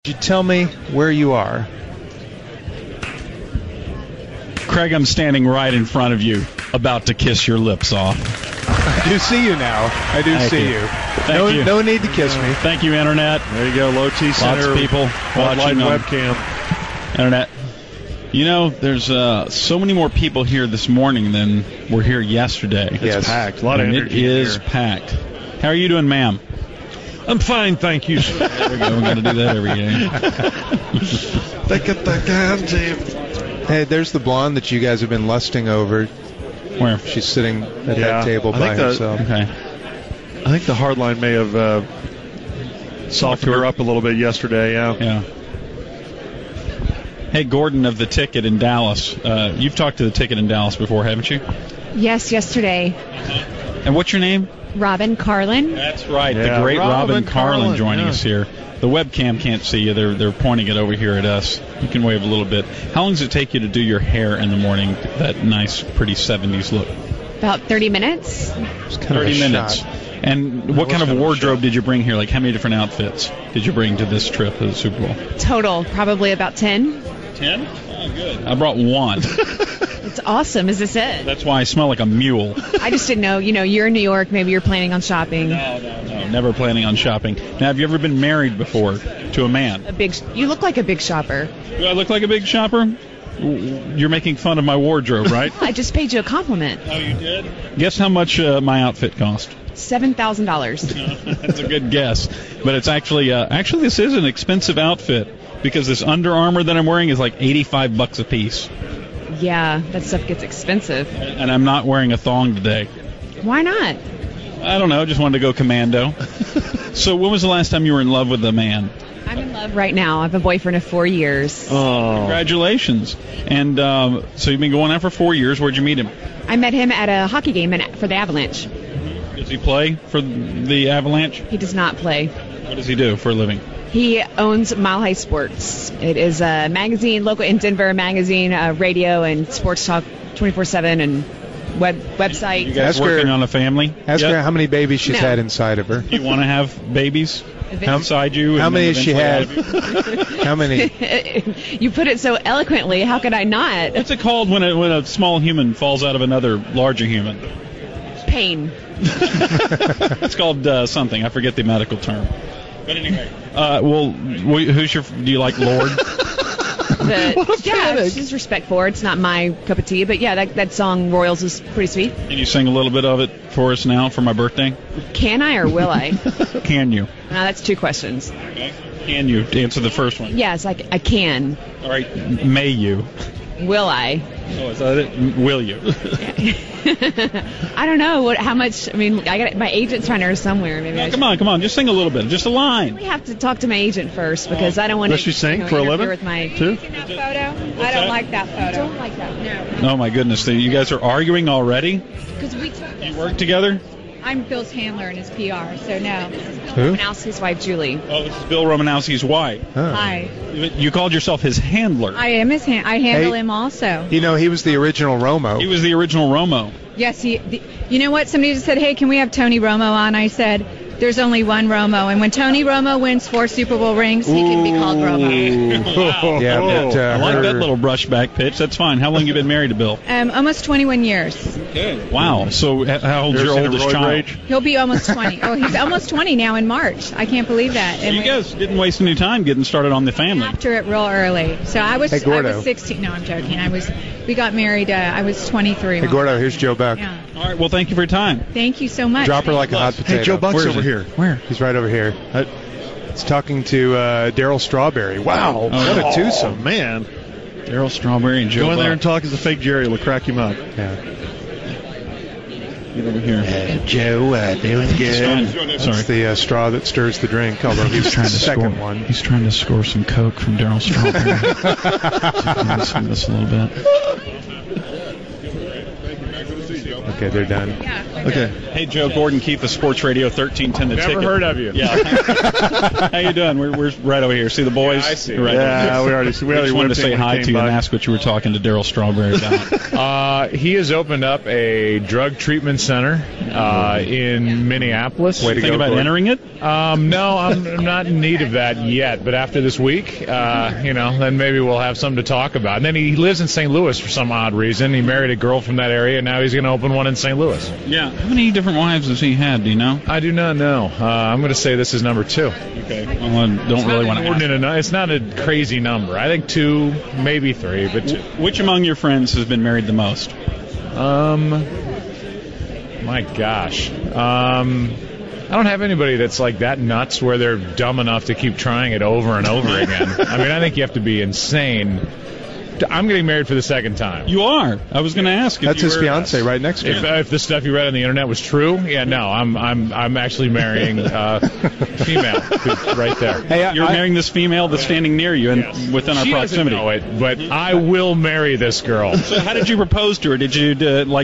Could you tell me where you are? Craig, I'm standing right in front of you, about to kiss your lips off. I do see you now. I do see you. Thank you. No need to kiss me. Thank you, Internet. There you go, Low T Center. Lots of people watching on webcam. Internet. You know, there's so many more people here this morning than were here yesterday. It's packed. A lot of energy. It is packed. How are you doing, ma'am? I'm fine, thank you. There we go. We're going to do that every game. Hey, there's the blonde that you guys have been lusting over. Where? She's sitting at that table by herself. Okay. I think the hard line may have softened her up a little bit yesterday, Yeah. Hey, Gordon of the Ticket in Dallas. You've talked to the Ticket in Dallas before, haven't you? Yes, yesterday. And what's your name? Robin Carlin. That's right, the great Robin Carlin joining us here. The webcam can't see you. They're pointing it over here at us. You can wave a little bit. How long does it take you to do your hair in the morning, that nice, pretty 70s look? About 30 minutes. It's kind 30 of a minutes. shot. And what kind of wardrobe did you bring here? Like, how many different outfits did you bring to this trip to the Super Bowl? Total, probably about 10. 10? Oh, good. I brought one. It's awesome. Is this it? That's why I smell like a mule. I just didn't know. You know, you're in New York. Maybe you're planning on shopping. No. Never planning on shopping. Now, have you ever been married before to a man? You look like a big shopper. Do I look like a big shopper? You're making fun of my wardrobe, right? I just paid you a compliment. Oh, you did? Guess how much my outfit cost? $7,000. That's a good guess. But it's actually this is an expensive outfit because this Under Armour that I'm wearing is like $85 a piece. Yeah, that stuff gets expensive. And I'm not wearing a thong today. Why not? I don't know. Just wanted to go commando. So when was the last time you were in love with a man? I'm in love right now. I have a boyfriend of 4 years. Oh. Congratulations. And so you've been going out for 4 years. Where'd you meet him? I met him at a hockey game for the Avalanche. Does he play for the Avalanche? He does not play. What does he do for a living? He owns Mile High Sports. It is a magazine, local in Denver magazine, radio and sports talk 24/7 and website. You guys working on a family? Ask her how many babies she's had inside of her. You want to have babies inside you? How many has she had? How many? You put it so eloquently. How could I not? What's it called when a small human falls out of another larger human? Pain. It's called something. I forget the medical term. But anyway, do you like Lord? Yeah, she's respectful. It's not my cup of tea, but yeah, that song Royals is pretty sweet. Can you sing a little bit of it for us now for my birthday? Can I or will I? Can you? No, that's two questions. Okay. Can you answer the first one? Yes, I can. All right. May you? Will I? Oh, is that it? Will you? I don't know how much. I mean, I got my agent's trying to somewhere. Maybe. No, come on, just sing a little bit, just a line. We have to talk to my agent first because I don't want to. Does she sing for a living? With my too? That photo? I don't like that photo. I don't like that. No. Oh my goodness, you guys are arguing already? Because we took You work together? I'm Bill's handler and his PR, so no. Who? Romanowski's wife, Julie. Oh, this is Bill Romanowski's wife. Huh. Hi. You called yourself his handler. I am his I handle him also. You know, he was the original Romo. He was the original Romo. Yes, you know what? Somebody just said, hey, can we have Tony Romo on? I said, there's only one Romo. And when Tony Romo wins 4 Super Bowl rings, he can be called Romo. Wow. Yeah, but, I like that little brushback pitch. That's fine. How long have you been married to Bill? Almost 21 years. Okay. Wow. So how old's your oldest child? He'll be almost 20. Oh, he's almost 20 now in March. I can't believe that. And you guys didn't waste any time getting started on the family. After it real early. So I was 16. No, I'm joking. We got married. I was 23. Hey, Gordo, here's Joe Buck. Yeah. All right. Well, thank you for your time. Thank you so much. Drop her like a hot potato. Hey, Joe Buck's over here. Where? He's right over here. It's talking to Daryl Strawberry. Wow, what a twosome. Man. Daryl Strawberry and Joe Go in Buck. there and talk as a fake Jerry. Will crack him up. Yeah. Get over here. Joe, doing good. Sorry. That's the straw that stirs the drink, although he's trying to second one. He's trying to score some Coke from Daryl Strawberry. Just this a little bit. Okay, they're done. Okay. Hey, Joe, Gordon Keith, the Sports Radio 1310 The Never Ticket. heard of you. Yeah. How you doing? We're right over here. See the boys? Yeah, I see. Right Yeah, we already just wanted wanted to say hi to you and ask what you were talking to Daryl Strawberry about. He has opened up a drug treatment center in Minneapolis. Way to think about entering it? No, I'm not in need of that yet. But after this week, then maybe we'll have something to talk about. And then he lives in St. Louis for some odd reason. He married a girl from that area, and now he's going to open one in St. Louis. Yeah. How many different wives has he had? Do you know? I do not know. I'm going to say this is number 2. Okay. Well, I don't really want to ask. It's not a crazy number. I think 2, maybe 3, but 2. Which among your friends has been married the most? My gosh. I don't have anybody that's like that nuts where they're dumb enough to keep trying it over and over again. I mean, I think you have to be insane. I'm getting married for the second time. You are. I was going to ask. That's his fiance right next to him. If the stuff you read on the internet was true, no, I'm actually marrying female who's right there. Hey, You're marrying this female that's standing near you and within our She proximity. doesn't know it, but I will marry this girl. So how did you propose to her? Did you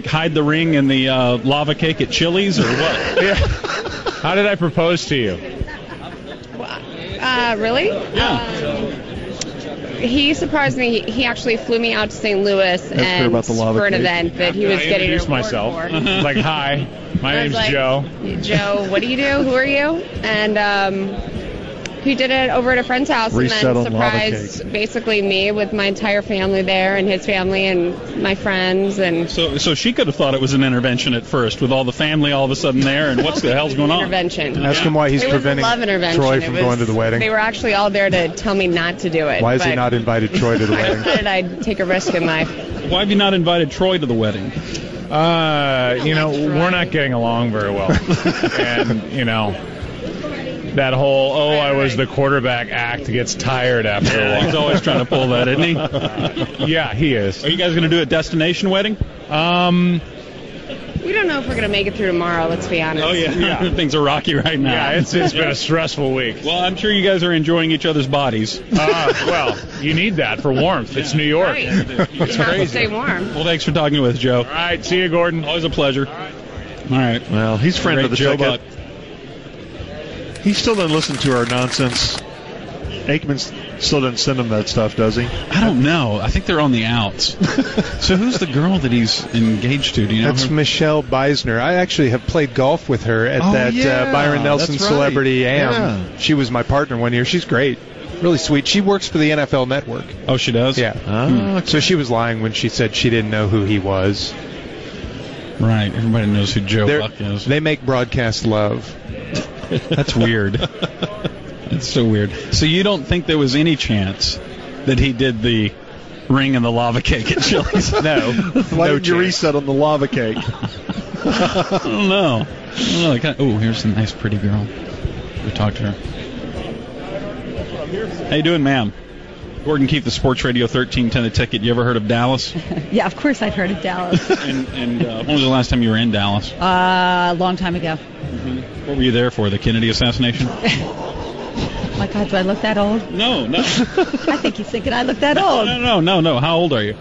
hide the ring in the lava cake at Chili's or what? Yeah. How did I propose to you? Really? Yeah. He surprised me. He actually flew me out to St. Louis and about the lava for an cake. event that he was I getting an introduced award myself. for. Like, hi, my I was name's like, Joe. Joe, what do you do? Who are you? And he did it over at a friend's house Reset and on then lava surprised basically me with my entire family there and his family and my friends. And So she could have thought it was an intervention at first with all the family all of a sudden there and what the hell's going on? intervention. Ask him why he's It was a preventing love intervention. Troy It from was- going to the wedding. They were actually all there to tell me not to do it. Why has he but not invited Troy to the I wedding? decided I'd take a risk in life. Why have you not invited Troy to the wedding? We're not getting along very well. And, that whole, I was the quarterback act gets tired after a while. He's always trying to pull that, isn't he? Yeah, he is. Are you guys going to do a destination wedding? We don't know if we're going to make it through tomorrow, let's be honest. Oh, yeah. Things are rocky right now. Yeah, it's been a stressful week. Well, I'm sure you guys are enjoying each other's bodies. Well, you need that for warmth. It's New York. Right. You have to stay warm. Well, thanks for talking with us, Joe. All right, see you, Gordon. Always a pleasure. All right. Well, he's friend Great of the Joe ticket. Buck. He still doesn't listen to our nonsense. Aikman still doesn't send him that stuff, does he? I don't know. I think they're on the outs. So who's the girl that he's engaged to? Do you know That's her? Michelle Beisner. I actually have played golf with her at Byron Nelson that's right. Celebrity Am. Yeah. She was my partner one year. She's great. Really sweet. She works for the NFL Network. Oh, she does? Yeah. So she was lying when she said she didn't know who he was. Right. Everybody knows who Joe Buck is. They make broadcast love. That's weird. That's so weird. So you don't think there was any chance that he did the ring and the lava cake at Chili's? No. Why didn't you reset on the lava cake? I don't know. Oh, here's a nice, pretty girl. We talked to her. How you doing, ma'am? Gordon Keith, the Sports Radio 1310 The Ticket. You ever heard of Dallas? Yeah, of course I've heard of Dallas. and when was the last time you were in Dallas? A long time ago. What were you there for? The Kennedy assassination? Oh my God, do I look that old? No. I think he's thinking I look that old. No. How old are you?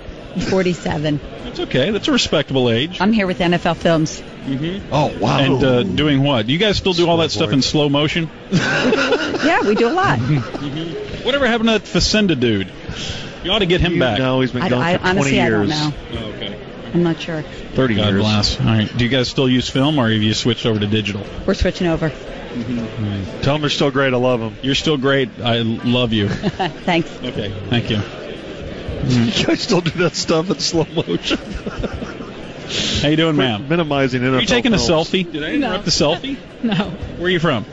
47. That's okay. That's a respectable age. I'm here with NFL Films. Oh, wow. And doing what? Do you guys still do all that stuff in slow motion? Yeah, we do a lot. Whatever happened to that Facenda dude? You ought to get him back. No, he's been gone for 20 honestly, years. I don't know. Oh, okay. I'm not sure. 30 God years. bless. All right. Do you guys still use film, or have you switched over to digital? We're switching over. Tell him they're still great. I love him. You're still great. I love you. Thanks. Okay. Thank you. You guys still do that stuff in slow motion. How you doing, ma'am? Minimizing NFL Are you taking films. a selfie? Did I interrupt the selfie? No, Where are you from?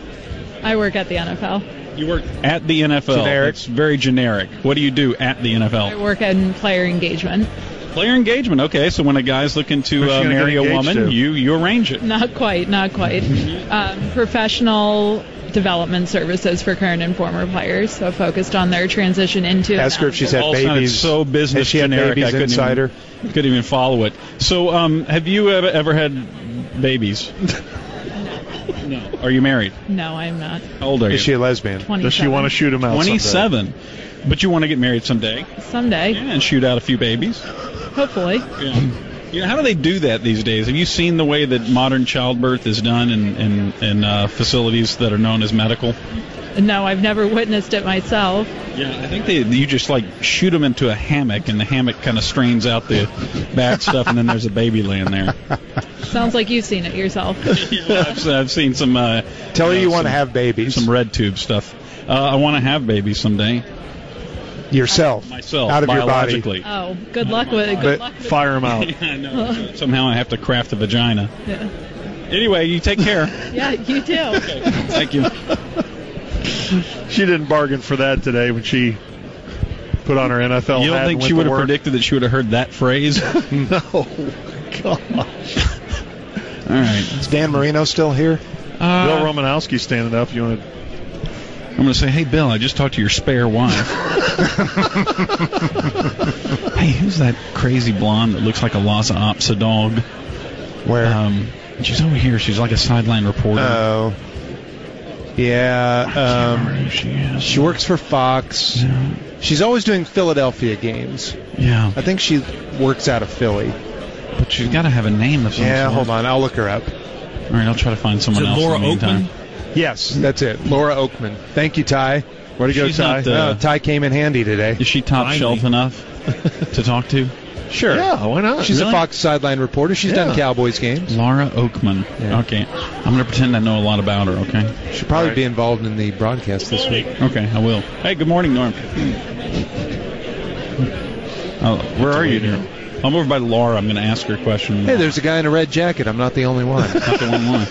I work at the NFL. You work at the NFL. Generic. It's very generic. What do you do at the I NFL? work in player engagement. Player engagement. Okay, so when a guy's looking to Who's she gonna marry get a engaged woman, to? you arrange it. Not quite. Professional development services for current and former players, so focused on their transition into. Ask her if she's had All sounded babies. so business Has she had generic. babies I inside her? couldn't even follow it. So, have you ever had babies? No. Are you married? No, I'm not. How old are you? Is she a lesbian? 27. Does she want to shoot him out? 27. But you want to get married someday? Someday, Yeah, and shoot out a few babies. hopefully. Yeah. You know, how do they do that these days? Have you seen the way that modern childbirth is done in facilities that are known as medical? No, I've never witnessed it myself. Yeah, I think you just like shoot them into a hammock, and the hammock kind of strains out the bad stuff, and then there's a baby laying there. Sounds like you've seen it yourself. Yeah, I've seen some. Tell her you want to have babies. Some red tube stuff. I want to have babies someday. Yourself. Myself. Out of biologically. Your body. Oh, good luck with it. Good luck with fire them out. Yeah, I know. Somehow I have to craft a vagina. Yeah. Anyway, you take care. Yeah, you too. Okay. Thank you. She didn't bargain for that today when she put on her NFL hat. You don't think she would have predicted that she would have heard that phrase? No. Gosh. All right. Is Dan Marino still here? Bill Romanowski standing up. You want to? I'm going to say, hey, Bill, I just talked to your spare wife. Hey, who's that crazy blonde that looks like a Lhasa Apso dog? Where? She's over here. She's like a sideline reporter. Oh. Yeah. She works for Fox. Yeah. She's always doing Philadelphia games. Yeah. I think she works out of Philly. But she's got to have a name of some sort. Yeah, hold on. I'll look her up. All right, I'll try to find someone else. Laura in the meantime. Oakman? Yes, that's it. Laura Oakman. Thank you, Ty. Where'd you go, Ty? Ty came in handy today. Is she top shelf enough to talk to? Sure. Yeah, why not? She's a Fox sideline reporter. She's done Cowboys games. Laura Okmin. Yeah. Okay. I'm going to pretend I know a lot about her, okay? She'll probably be involved in the broadcast this week. Okay, I will. Hey, good morning, Norm. Where are you here? I'm over by Laura. I'm going to ask her a question. Hey, there's a guy in a red jacket. I'm not the only one. Not the only one.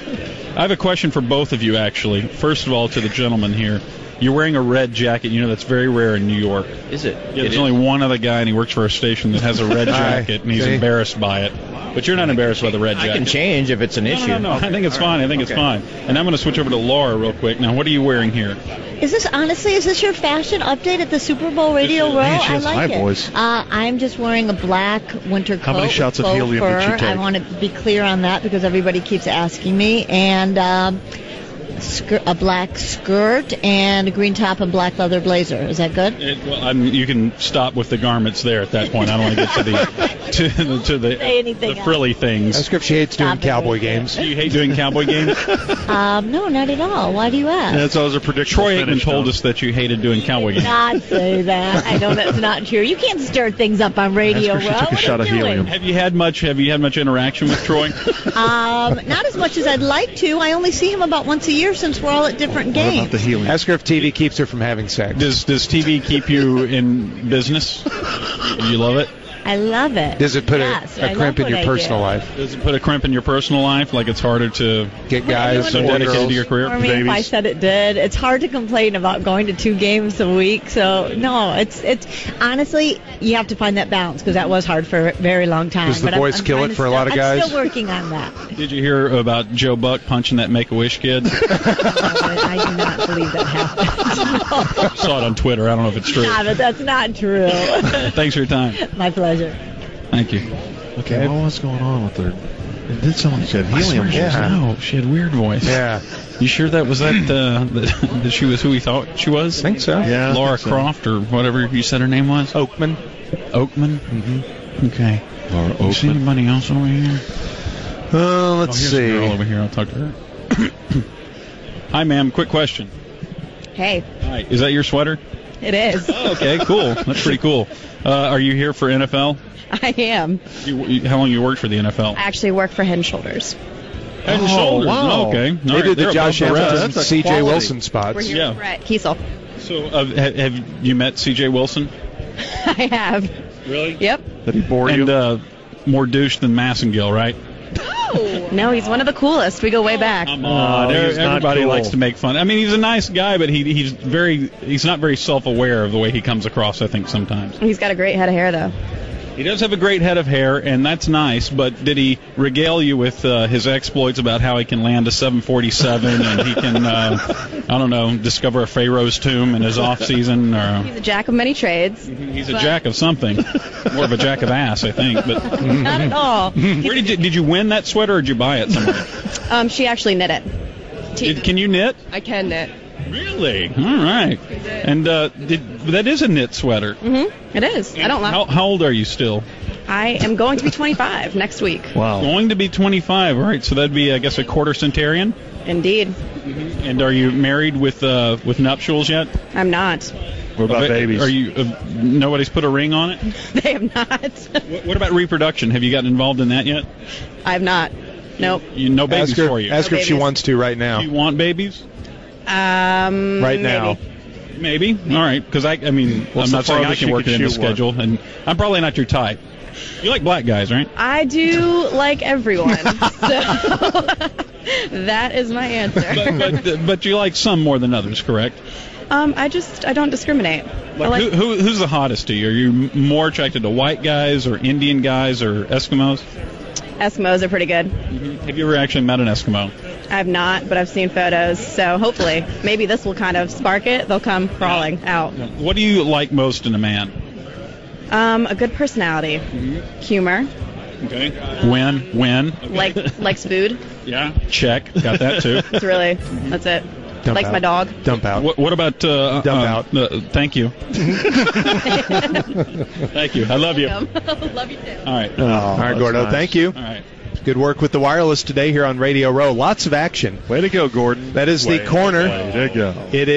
I have a question for both of you, actually. First of all, to the gentleman here. You're wearing a red jacket. You know that's very rare in New York. Is it? Yeah, there's only one other guy, and he works for a station that has a red jacket, and he's embarrassed by it. But you're not embarrassed by the red jacket. I can change if it's an issue. No. I think it's fine. I think it's fine. And I'm going to switch over to Laura real quick. Now, what are you wearing here? Is this your fashion update at the Super Bowl Radio Row? Man, she has I like high voice. I'm just weering a black winter coat. How many shots of with faux helium fur. did she take? I want to be clear on that because everybody keeps asking me. And a black skirt and a green top and black leather blazer. Is that good? You can stop with the garments there at that point. I don't want to get to the frilly things. Ask her if she hates doing cowboy games. Do you hate doing cowboy games? No, not at all. Why do you ask? That's always a predictable Troy finish. Aikman told us that you hated doing cowboy games. Not say that. I know that's not true. You can't stir things up on radio. Ask her if she took a shot of helium. Have you had much interaction with Troy? Not as much as I'd like to. I only see him about once a year since we're all at different games. What about the helium? Ask her if TV keeps her from having sex. Does TV keep you in business? You love it? I love it. Does it put a I crimp love in your what I personal do. life? Does it put a crimp in your personal life? Like it's harder to get guys so or dedicated girls to your career? For me, if I said it did, it's hard to complain about going to 2 games a week. So no, it's honestly you have to find that balance because that was hard for a very long time. Does the But voice I'm kill trying it to for a lot of guys? I'm still working on that. Did you hear about Joe Buck punching that Make-A-Wish kid? I do not believe that happened. I saw it on Twitter. I don't know if it's true. Stop it. That's not true. Thanks for your time. My pleasure. Thank you. Okay, what was going on with her? It did sound like she had helium. No, she had weird voice. Yeah. You sure that was that she was who we thought she was? I think so. Yeah, Laura Croft or whatever you said her name was? Oakman. Oakman? Mm-hmm. Okay. Laura You see Oakman. anybody else over here? Let's here's see. a girl over here. I'll talk to her. Hi, ma'am. Quick question. Hey, Hi. Is that your sweater? it is. Oh, okay, cool. That's pretty cool. Are you here for NFL? I am. How long you worked for the NFL? I actually work for Head & Shoulders. Head and Shoulders. wow. Okay. They All did right, the they're Josh above the rest. Allen, That's a C.J. quality. Wilson spots. We're here Yeah. with Brett Kiesel. So, have you met C.J. Wilson? I have. Really? Yep. Did he bore you? And more douche than Massengill, right? No, he's one of the coolest. We go way back. Come on, he's not everybody cool. likes to make fun. I mean, he's a nice guy, but he's not very self-aware of the way he comes across, I think, sometimes. He's got a great head of hair, though. He does have a great head of hair, and that's nice, but did he regale you with his exploits about how he can land a 747 and he can, I don't know, discover a pharaoh's tomb in his off-season? Or He's a jack of many trades. he's a jack of something. More of a jack of ass, I think. But Not at all. where did you win that sweater, or did you buy it somewhere? She actually knit it. Can you knit? I can knit. Really? All right. And that is a knit sweater. Mm-hmm. It is. I don't know. How old are you still? I am going to be 25 next week. Wow. Going to be 25. All right, so that'd be, I guess, a quarter centenarian. Indeed. And are you married with nuptials yet? I'm not. What about babies? Are you? Nobody's put a ring on it. They have not. What about reproduction? Have you gotten involved in that yet? I have not. Nope. No babies for you. Ask her if she wants to right now. Do you want babies? Right now. Maybe. All right. Because I'm not saying I can work it in the schedule, and I'm probably not your type. You like black guys, right? I do like everyone. So that is my answer. But you like some more than others, correct? I don't discriminate. Who's the hottest to you? Are you more attracted to white guys or Indian guys or Eskimos? Eskimos are pretty good. Have you ever actually met an Eskimo? I have not, but I've seen photos. So hopefully, maybe this will kind of spark it. They'll come crawling out. What do you like most in a man? A good personality, humor. Okay. When? Likes food. Yeah. Check. Got that too. That's it. Dump Likes out. my dog. Dump out. What about dump out? Thank you. Thank you. I love you. Love you too. All right. All right, Gordo. Nice. Thank you. All right. Good work with the wireless today here on Radio Row. Lots of action. Way to go, Gordon. That is the corner. Way to go. It is.